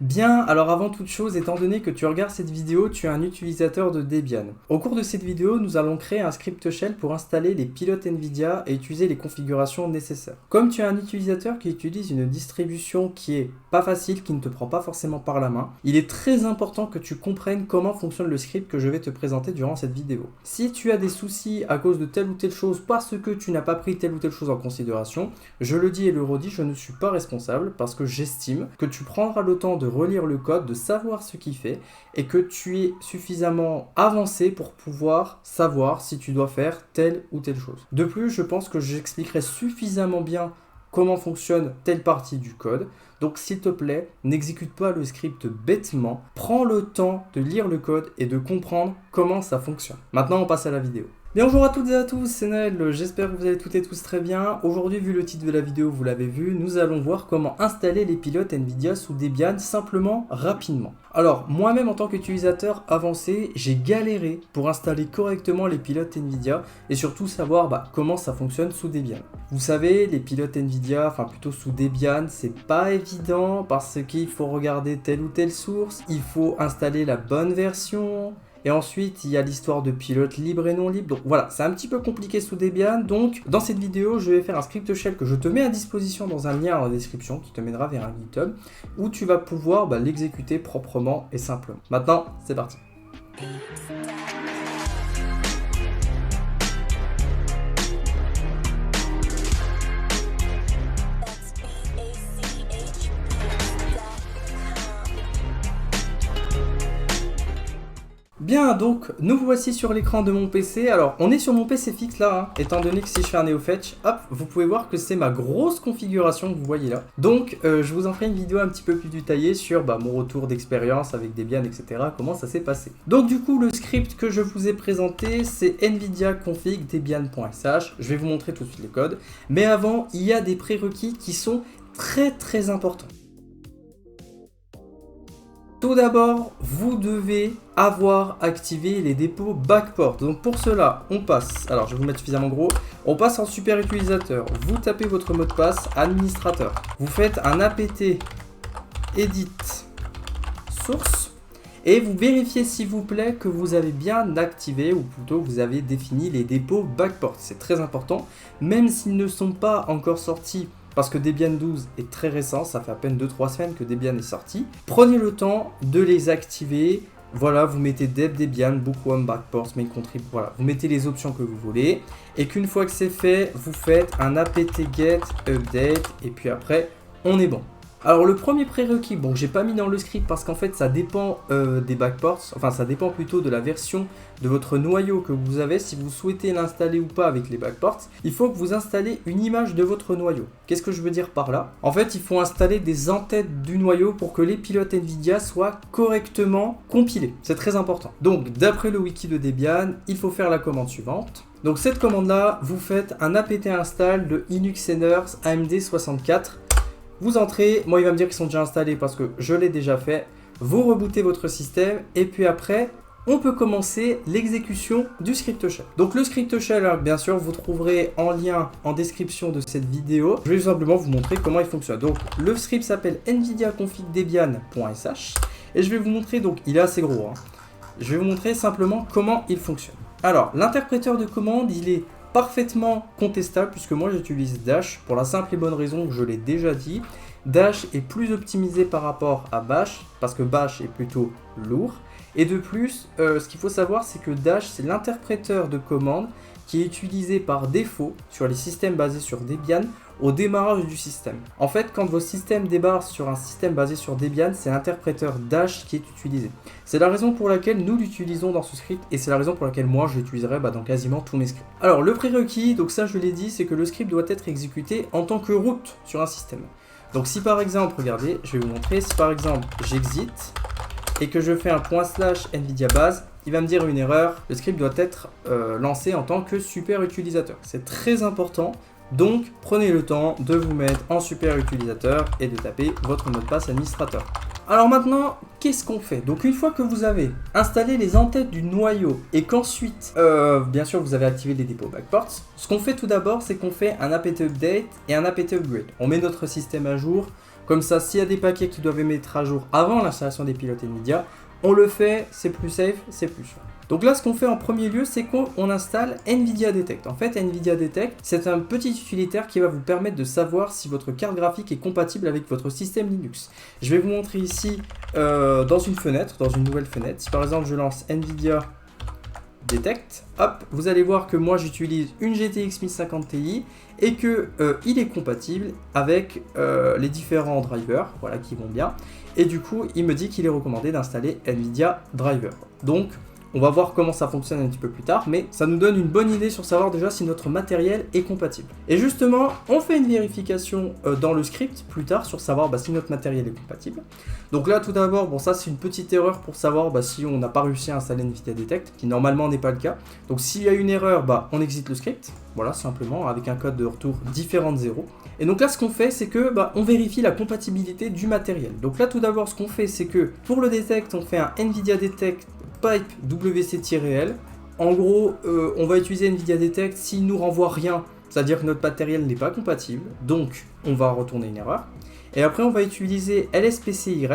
Bien, alors avant toute chose, étant donné que tu regardes cette vidéo, tu es un utilisateur de Debian. Au cours de cette vidéo, nous allons créer un script shell pour installer les pilotes NVIDIA et utiliser les configurations nécessaires. Comme tu es un utilisateur qui utilise une distribution qui est pas facile, qui ne te prend pas forcément par la main, il est très important que tu comprennes comment fonctionne le script que je vais te présenter durant cette vidéo. Si tu as des soucis à cause de telle ou telle chose parce que tu n'as pas pris telle ou telle chose en considération, je le dis et le redis, je ne suis pas responsable parce que j'estime que tu prendras le temps de relire le code, de savoir ce qu'il fait et que tu es suffisamment avancé pour pouvoir savoir si tu dois faire telle ou telle chose. De plus, je pense que j'expliquerai suffisamment bien comment fonctionne telle partie du code. Donc s'il te plaît, n'exécute pas le script bêtement, prends le temps de lire le code et de comprendre comment ça fonctionne. Maintenant, on passe à la vidéo. Bien, bonjour à toutes et à tous, c'est Naël, j'espère que vous allez toutes et tous très bien. Aujourd'hui, vu le titre de la vidéo, vous l'avez vu, nous allons voir comment installer les pilotes NVIDIA sous Debian simplement, rapidement. Alors, moi-même en tant qu'utilisateur avancé, j'ai galéré pour installer correctement les pilotes NVIDIA et surtout savoir comment ça fonctionne sous Debian. Vous savez, les pilotes NVIDIA, enfin plutôt sous Debian, c'est pas évident parce qu'il faut regarder telle ou telle source, il faut installer la bonne version. Et ensuite, il y a l'histoire de pilotes libres et non libres. Donc voilà, c'est un petit peu compliqué sous Debian. Donc dans cette vidéo, je vais faire un script shell que je te mets à disposition dans un lien en description qui te mènera vers un GitHub où tu vas pouvoir l'exécuter proprement et simplement. Maintenant, c'est parti. Bien, donc nous voici sur l'écran de mon PC. Alors on est sur mon PC fixe là, étant donné que si je fais un NeoFetch, hop, vous pouvez voir que c'est ma grosse configuration que vous voyez là. Donc je vous en ferai une vidéo un petit peu plus détaillée sur mon retour d'expérience avec Debian, etc. Comment ça s'est passé. Donc du coup, le script que je vous ai présenté, c'est nvidia config debian.sh. Je vais vous montrer tout de suite le code. Mais avant, il y a des prérequis qui sont très importants. Tout d'abord, vous devez avoir activé les dépôts backport. Donc pour cela, on passe, alors je vais vous mettre suffisamment gros, on passe en super utilisateur. Vous tapez votre mot de passe administrateur. Vous faites un apt edit source et vous vérifiez s'il vous plaît que vous avez bien activé ou plutôt vous avez défini les dépôts backport. C'est très important, même s'ils ne sont pas encore sortis. Parce que Debian 12 est très récent, ça fait à peine 2-3 semaines que Debian est sorti. Prenez le temps de les activer. Voilà, vous mettez dev Debian, bookworm, backports, main contrib, voilà. Vous mettez les options que vous voulez. Et qu'une fois que c'est fait, vous faites un apt-get update. Et puis après, on est bon. Alors le premier prérequis, bon j'ai pas mis dans le script parce qu'en fait ça dépend des backports, enfin ça dépend plutôt de la version de votre noyau que vous avez, si vous souhaitez l'installer ou pas avec les backports, il faut que vous installez une image de votre noyau. Qu'est-ce que je veux dire par là? En fait il faut installer des entêtes du noyau pour que les pilotes NVIDIA soient correctement compilés, c'est très important. Donc d'après le wiki de Debian, il faut faire la commande suivante. Donc cette commande là, vous faites un apt install de Linuxeners AMD 64. Vous entrez, moi il va me dire qu'ils sont déjà installés parce que je l'ai déjà fait. Vous rebootez votre système et puis après, on peut commencer l'exécution du script shell. Donc le script shell, bien sûr, vous trouverez en lien en description de cette vidéo. Je vais simplement vous montrer comment il fonctionne. Donc le script s'appelle nvidia config debian.sh et je vais vous montrer, donc il est assez gros. Je vais vous montrer simplement comment il fonctionne. Alors l'interpréteur de commande, il est parfaitement contestable puisque moi j'utilise Dash pour la simple et bonne raison que je l'ai déjà dit. Dash est plus optimisé par rapport à Bash parce que Bash est plutôt lourd. Et de plus, ce qu'il faut savoir, c'est que Dash, c'est l'interpréteur de commande qui est utilisé par défaut sur les systèmes basés sur Debian au démarrage du système. En fait, quand vos systèmes débarquent sur un système basé sur Debian, c'est l'interpréteur Dash qui est utilisé. C'est la raison pour laquelle nous l'utilisons dans ce script et c'est la raison pour laquelle moi je l'utiliserai dans quasiment tous mes scripts. Alors le prérequis, donc ça je l'ai dit, c'est que le script doit être exécuté en tant que root sur un système. Donc si par exemple, regardez, je vais vous montrer, si par exemple j'exit et que je fais un / NVIDIA base, il va me dire une erreur, le script doit être lancé en tant que super utilisateur. C'est très important. Donc, prenez le temps de vous mettre en super utilisateur et de taper votre mot de passe administrateur. Alors maintenant, qu'est-ce qu'on fait? Donc une fois que vous avez installé les entêtes du noyau et qu'ensuite, bien sûr, vous avez activé les dépôts backports, ce qu'on fait tout d'abord, c'est qu'on fait un apt update et un apt upgrade. On met notre système à jour Comme ça, s'il y a des paquets qui doivent mettre à jour avant l'installation des pilotes NVIDIA, on le fait, c'est plus safe, c'est plus sûr. Donc là, ce qu'on fait en premier lieu, c'est qu'on installe NVIDIA Detect. En fait, NVIDIA Detect, c'est un petit utilitaire qui va vous permettre de savoir si votre carte graphique est compatible avec votre système Linux. Je vais vous montrer ici dans une fenêtre, dans une nouvelle fenêtre. Si par exemple, je lance NVIDIA Detect, hop, vous allez voir que moi j'utilise une GTX 1050 Ti et que il est compatible avec les différents drivers, voilà, qui vont bien. Et du coup, il me dit qu'il est recommandé d'installer NVIDIA Driver. Donc, on va voir comment ça fonctionne un petit peu plus tard, mais ça nous donne une bonne idée sur savoir déjà si notre matériel est compatible. Et justement, on fait une vérification dans le script plus tard sur savoir si notre matériel est compatible. Donc là, tout d'abord, bon, ça c'est une petite erreur pour savoir si on n'a pas réussi à installer NVIDIA Detect, qui normalement n'est pas le cas. Donc s'il y a une erreur, on exit le script, voilà, simplement, avec un code de retour différent de 0. Et donc là, ce qu'on fait, c'est que on vérifie la compatibilité du matériel. Donc là, tout d'abord, ce qu'on fait, c'est que pour le Detect, on fait un NVIDIA Detect pipe wc-l. En gros, on va utiliser NVIDIA Detect s'il nous renvoie rien, c'est-à-dire que notre matériel n'est pas compatible, donc on va retourner une erreur. Et après, on va utiliser LSPCI,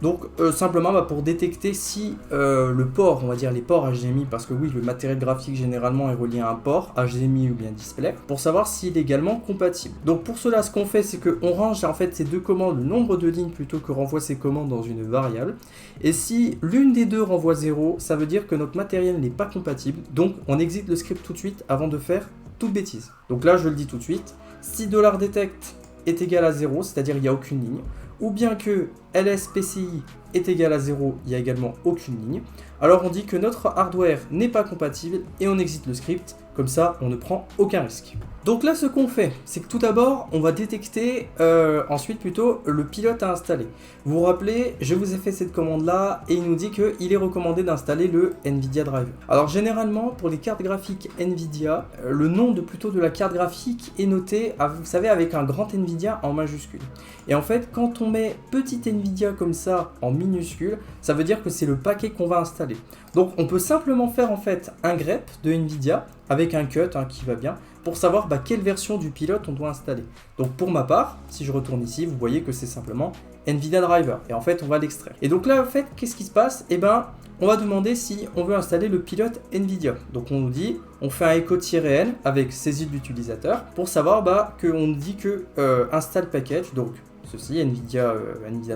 donc simplement pour détecter si le port, on va dire les ports HDMI, parce que oui, le matériel graphique généralement est relié à un port HDMI ou bien display, pour savoir s'il est également compatible. Donc pour cela, ce qu'on fait, c'est qu'on range en fait ces deux commandes, le nombre de lignes plutôt que renvoie ces commandes dans une variable. Et si l'une des deux renvoie 0, ça veut dire que notre matériel n'est pas compatible, donc on exit le script tout de suite avant de faire toute bêtise. Donc là, je le dis tout de suite, si $detect est égal à 0, c'est-à-dire il n'y a aucune ligne, ou bien que LSPCI est égal à 0, il n'y a également aucune ligne, alors on dit que notre hardware n'est pas compatible et on exit le script, comme ça on ne prend aucun risque. Donc là, ce qu'on fait, c'est que tout d'abord, on va détecter ensuite plutôt le pilote à installer. Vous vous rappelez, je vous ai fait cette commande-là et il nous dit qu'il est recommandé d'installer le NVIDIA Driver. Alors généralement, pour les cartes graphiques NVIDIA, le nom de la carte graphique est noté, vous savez, avec un grand NVIDIA en majuscule. Et en fait, quand on met petit NVIDIA comme ça en minuscule, ça veut dire que c'est le paquet qu'on va installer. Donc on peut simplement faire en fait un grep de NVIDIA avec un cut qui va bien, pour savoir quelle version du pilote on doit installer. Donc pour ma part, si je retourne ici, vous voyez que c'est simplement NVIDIA Driver, et en fait on va l'extraire. Et donc là en fait, qu'est-ce qui se passe? On va demander si on veut installer le pilote NVIDIA. Donc on nous dit, on fait un echo-n avec saisie de l'utilisateur, pour savoir qu'on nous dit que install package, donc ceci, NVIDIA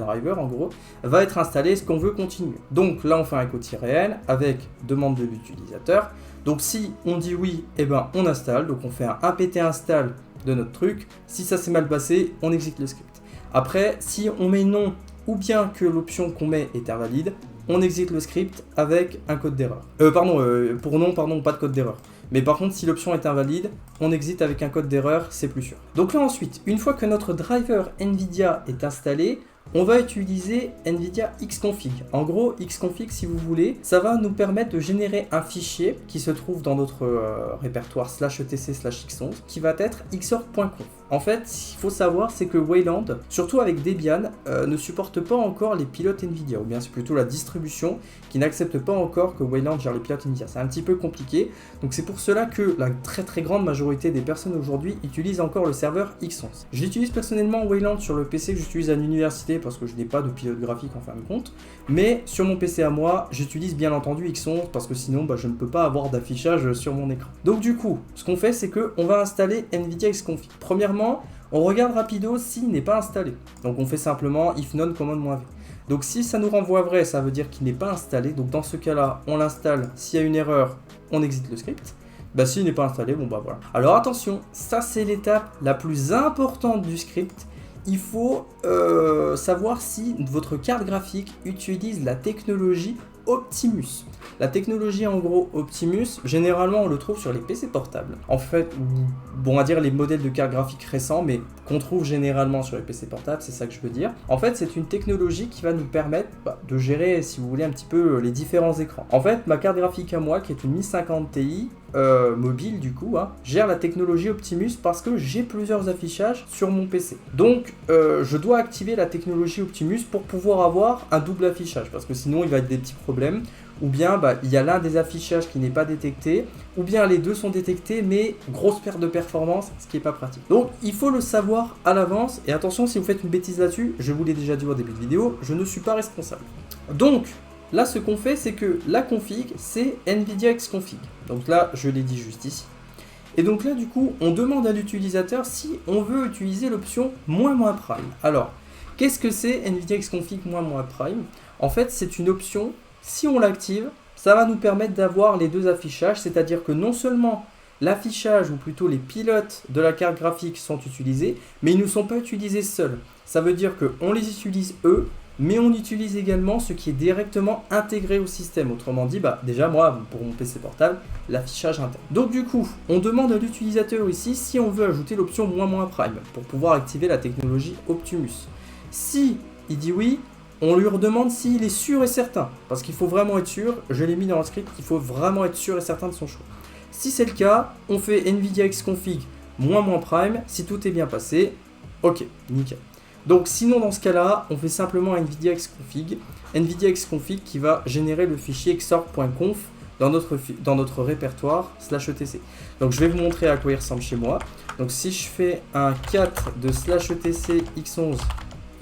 Driver en gros, va être installé, est-ce qu'on veut continuer? Donc là on fait un echo-n avec demande de l'utilisateur. Donc si on dit oui, on installe, donc on fait un apt install de notre truc. Si ça s'est mal passé, on exécute le script. Après, si on met non, ou bien que l'option qu'on met est invalide, on exécute le script avec un code d'erreur. Pour non, pas de code d'erreur. Mais par contre, si l'option est invalide, on exit avec un code d'erreur, c'est plus sûr. Donc là ensuite, une fois que notre driver NVIDIA est installé, on va utiliser NVIDIA Xconfig. En gros, Xconfig, si vous voulez, ça va nous permettre de générer un fichier qui se trouve dans notre répertoire /etc/x11 qui va être xorg.conf. En fait, ce qu'il faut savoir, c'est que Wayland, surtout avec Debian, ne supporte pas encore les pilotes NVIDIA, ou bien c'est plutôt la distribution qui n'accepte pas encore que Wayland gère les pilotes NVIDIA. C'est un petit peu compliqué, donc c'est pour cela que la très très grande majorité des personnes aujourd'hui utilisent encore le serveur X11. Je l'utilise personnellement Wayland sur le PC que j'utilise à l'université parce que je n'ai pas de pilote graphique en fin de compte, mais sur mon PC à moi, j'utilise bien entendu X11 parce que sinon je ne peux pas avoir d'affichage sur mon écran. Donc du coup, ce qu'on fait, c'est qu'on va installer NVIDIA Xconfig. Premièrement, on regarde rapido s'il n'est pas installé. Donc on fait simplement if none command-v. Donc si ça nous renvoie vrai, ça veut dire qu'il n'est pas installé. Donc dans ce cas-là, on l'installe. S'il y a une erreur, on exit le script. S'il n'est pas installé, voilà. Alors attention, ça c'est l'étape la plus importante du script. Il faut savoir si votre carte graphique utilise la technologie Optimus. La technologie en gros Optimus, généralement on le trouve sur les PC portables. En fait, on va dire les modèles de cartes graphiques récents, mais qu'on trouve généralement sur les PC portables, c'est ça que je veux dire. En fait, c'est une technologie qui va nous permettre de gérer, si vous voulez, un petit peu les différents écrans. En fait, ma carte graphique à moi, qui est une 1050 Ti, mobile du coup gère la technologie Optimus parce que j'ai plusieurs affichages sur mon PC. Donc je dois activer la technologie Optimus pour pouvoir avoir un double affichage parce que sinon il va y avoir des petits problèmes. Ou bien il y a l'un des affichages qui n'est pas détecté, ou bien les deux sont détectés mais grosse perte de performance, ce qui n'est pas pratique. Donc il faut le savoir à l'avance, et attention si vous faites une bêtise là-dessus, je vous l'ai déjà dit au début de vidéo, je ne suis pas responsable. Donc là ce qu'on fait c'est que la config c'est NVIDIA Xconfig, donc là je l'ai dit juste ici. Et donc là du coup on demande à l'utilisateur si on veut utiliser l'option --prime. Alors qu'est-ce que c'est NVIDIA Xconfig --prime? En fait c'est une option. Si on l'active, ça va nous permettre d'avoir les deux affichages, c'est-à-dire que non seulement l'affichage, ou plutôt les pilotes de la carte graphique sont utilisés, mais ils ne sont pas utilisés seuls. Ça veut dire qu'on les utilise eux, mais on utilise également ce qui est directement intégré au système. Autrement dit, déjà moi, pour mon PC portable, l'affichage interne. Donc du coup, on demande à l'utilisateur ici si on veut ajouter l'option --prime pour pouvoir activer la technologie Optimus. Si il dit oui, on lui redemande s'il est sûr et certain, parce qu'il faut vraiment être sûr, je l'ai mis dans le script, il faut vraiment être sûr et certain de son choix. Si c'est le cas, on fait NVIDIA Xconfig --prime, si tout est bien passé, ok, nickel. Donc sinon dans ce cas-là, on fait simplement NVIDIA Xconfig qui va générer le fichier xorg.conf dans notre répertoire /etc. Donc je vais vous montrer à quoi il ressemble chez moi. Donc si je fais un 4 de /etc x11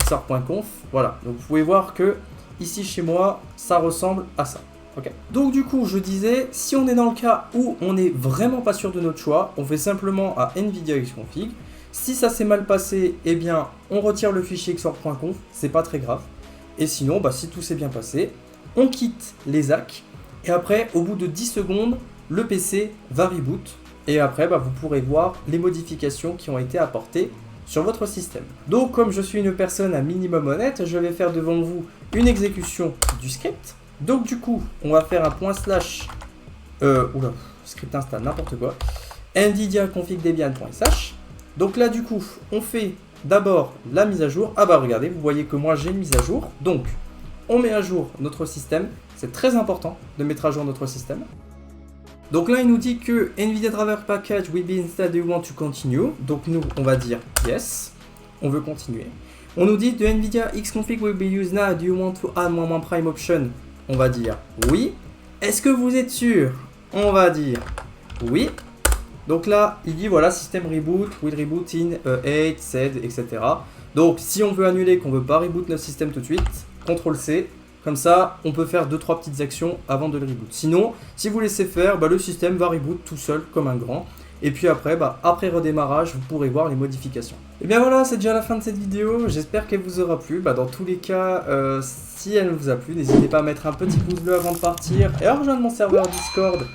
xorg.conf, voilà, donc vous pouvez voir que ici chez moi ça ressemble à ça. Okay. Donc du coup je disais, si on est dans le cas où on n'est vraiment pas sûr de notre choix, on fait simplement à NVIDIA Xconfig. Si ça s'est mal passé, eh bien on retire le fichier xorg.conf, c'est pas très grave. Et sinon, si tout s'est bien passé, on quitte les AC et après au bout de 10 secondes, le PC va reboot et après vous pourrez voir les modifications qui ont été apportées sur votre système. Donc comme je suis une personne un minimum honnête, je vais faire devant vous une exécution du script. Donc du coup, on va faire un script install n'importe quoi, NVIDIA config debian.sh. Donc là du coup, on fait d'abord la mise à jour. Regardez, vous voyez que moi j'ai une mise à jour. Donc on met à jour notre système. C'est très important de mettre à jour notre système. Donc là, il nous dit que NVIDIA Driver Package will be installed, do you want to continue? Donc nous, on va dire yes, on veut continuer. On nous dit the NVIDIA Xconfig will be used now, do you want to add --prime option? On va dire oui. Est-ce que vous êtes sûr? On va dire oui. Donc là, il dit voilà, système reboot, will reboot in 8, 7, etc. Donc si on veut annuler, qu'on veut pas reboot notre système tout de suite, CTRL-C. Comme ça, on peut faire 2-3 petites actions avant de le reboot. Sinon, si vous laissez faire, le système va reboot tout seul comme un grand. Et puis après, après redémarrage, vous pourrez voir les modifications. Et bien voilà, c'est déjà la fin de cette vidéo. J'espère qu'elle vous aura plu. Dans tous les cas, si elle vous a plu, n'hésitez pas à mettre un petit pouce bleu avant de partir et à rejoindre mon serveur Discord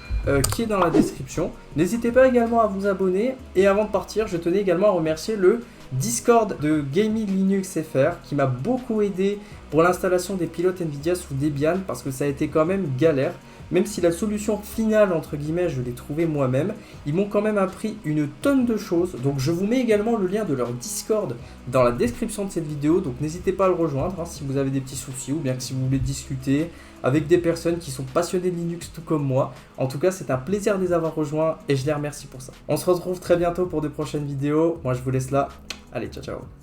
qui est dans la description. N'hésitez pas également à vous abonner. Et avant de partir, je tenais également à remercier le Discord de Gaming Linux FR qui m'a beaucoup aidé pour l'installation des pilotes Nvidia sous Debian parce que ça a été quand même galère. Même si la solution finale, entre guillemets, je l'ai trouvée moi-même, ils m'ont quand même appris une tonne de choses. Donc je vous mets également le lien de leur Discord dans la description de cette vidéo. Donc n'hésitez pas à le rejoindre si vous avez des petits soucis ou bien que si vous voulez discuter avec des personnes qui sont passionnées de Linux tout comme moi. En tout cas, c'est un plaisir de les avoir rejoints et je les remercie pour ça. On se retrouve très bientôt pour de prochaines vidéos. Moi, je vous laisse là. Allez, ciao, ciao.